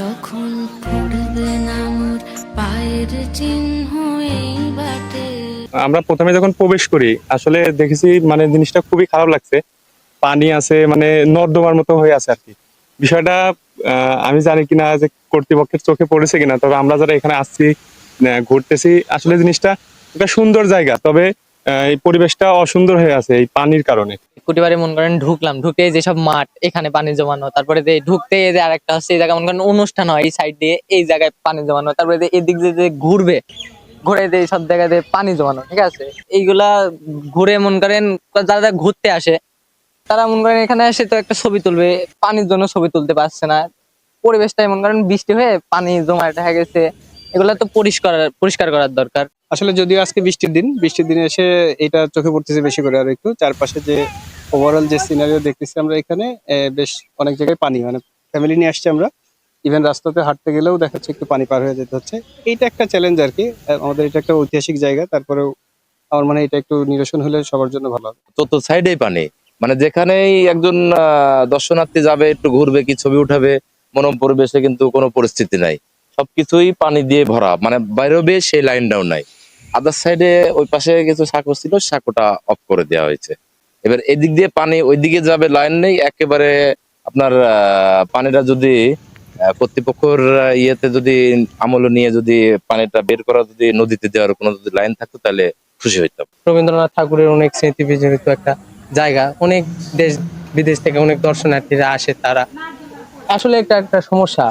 যখন পড়বে না মোর পায়ের চিহ্ন এই বাটে। আমরা প্রথমে যখন প্রবেশ করি আসলে দেখেছি মানে জিনিসটা খুবই খারাপ লাগছে। পানি আছে মানে নর্দমার মতো হয়ে আছে আর কি। বিষয়টা আমি জানি কিনা যে কর্তৃপক্ষের চোখে পড়েছে কিনা, তবে আমরা যারা এখানে আসছি ঘুরতেছি আসলে জিনিসটা একটা সুন্দর জায়গা, তবে এই পরিবেশটা অসুন্দর হয়ে আছে এই পানির কারণে। কুটিবাড়ি মনে করেন ঢুকলাম, ঢুকে যেসব মাঠ এখানে পানি জমানো, তারপরে ঢুকতে এই যে আরেকটা হচ্ছে এই জায়গা মনে করেন অনুষ্ঠান হয় এই সাইড দিয়ে, এই জায়গায় পানি জমানো, তারপরে এদিক যে ঘুরবে ঘুরে দিয়ে সব জায়গাতে পানি জমানো, ঠিক আছে। এইগুলা ঘুরে মনে করেন যারা ঘুরতে আসে তারা মনে করেন এখানে এসে তো একটা ছবি তুলবে, পানির জন্য ছবি তুলতে পারছে না। পরিবেশটাই মনে করেন বৃষ্টি হয়ে পানি জমায়ে দেখা গেছে, এগুলা তো পরিষ্কার করার দরকার। আসলে যদিও আজকে বৃষ্টির দিনে এসে এটা চোখে পড়তেছে বেশি করে। আর একটু চারপাশে যে ওভারঅল যে সিনারিও দেখতেছি আমরা এখানে, বেশ অনেক জায়গায় পানি, মানে ফ্যামিলি নিয়ে আসছি আমরা, ইভেন রাস্তাতে হাঁটতে গেলেও দেখা যাচ্ছে একটু পানি পার হয়ে যেতে হচ্ছে। এইটা একটা চ্যালেঞ্জ আর কি। আমাদের এটা একটা ঐতিহাসিক জায়গা, তারপরেও আমার মনে হয় এটা একটু নিরসন হলে সবার জন্য ভালো হবে। চতুর্থ সাইডেই পানি, মানে যেখানেই একজন দর্শনার্থী যাবে একটু ঘুরবে কি ছবি উঠাবে, মনোরম পরিবেশে কিন্তু কোনো পরিস্থিতি নাই, সবকিছুই পানি দিয়ে ভরা, মানে বাইরে সেই লাইনটাও নাই। আদার সাইডে ওই পাশে কিছু সাঁকো ছিল, সাঁকোটা অফ করে দেওয়া হয়েছে। এবার এদিক দিয়ে পানি ওইদিকে যাবে, লাইন নেই একেবারে। আপনার পানিটা যদি কর্তৃপক্ষের ইয়েতে যদি আমল নিয়ে যদি পানিটা বের করা, যদি নদীতে দেওয়ার কোনো যদি লাইন থাকতো তাহলে খুশি হইতাম। রবীন্দ্রনাথ ঠাকুরের অনেক স্মৃতি বিজড়িত একটা জায়গা, অনেক দেশ বিদেশ থেকে অনেক দর্শনার্থীরা আসে, তারা আসলে একটা সমস্যা।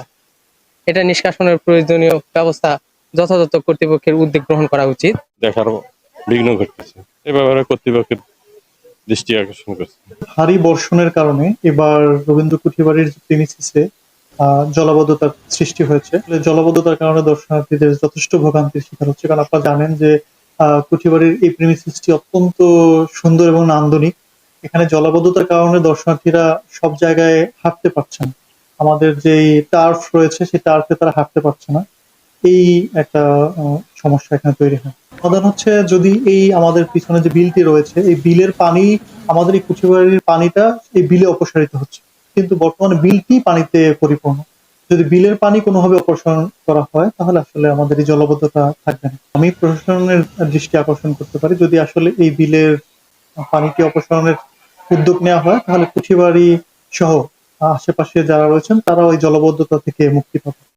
এটা নিষ্কাশনের প্রয়োজনীয় ব্যবস্থা যথাযথ কর্তৃপক্ষের উদ্যোগ গ্রহণ করা উচিত। দেখার বিঘ্ন ঘটতেছে, এ ব্যাপারে কর্তৃপক্ষের দৃষ্টি আকর্ষণ করছে। ভারী বর্ষণের কারণে এবার রবীন্দ্র কুঠিবাড়ির প্রিমিসিসে জলাবদ্ধতার সৃষ্টি হয়েছে। জলাবদ্ধতার কারণে দর্শনার্থীদের যথেষ্ট ভোগান্তির শিকার হচ্ছে, কারণ আপনারা জানেন যে কুঠিবাড়ির এই প্রিমিসিসটি অত্যন্ত সুন্দর এবং নান্দনিক। এখানে জলাবদ্ধতার কারণে দর্শনার্থীরা সব জায়গায় হাঁটতে পারছে না। আমাদের যে টার্ফ রয়েছে সেই টার্ফে তারা হাঁটতে পারছে না। এই একটা সমস্যা এখানে তৈরি হয়। সমাধান হচ্ছে, যদি এই আমাদের পিছনে যে বিলটি রয়েছে এই বিলের পানি, আমাদের এই কুঠিবাড়ির পানিটা এই বিলে অপসারিত হচ্ছে, কিন্তু বর্তমানে বিলটি পানিতে পরিপূর্ণ। যদি বিলের পানি কোনোভাবে অপসারণ করা হয় তাহলে আসলে আমাদের এই জলাবদ্ধতা থাকবে না। আমি প্রশাসনের দৃষ্টি আকর্ষণ করতে পারি, যদি আসলে এই বিলের পানিটি অপসারণের উদ্যোগ নেওয়া হয় তাহলে কুঠিবাড়ি সহ আশেপাশে যারা রয়েছেন তারা ওই জলাবদ্ধতা থেকে মুক্তি পাবে।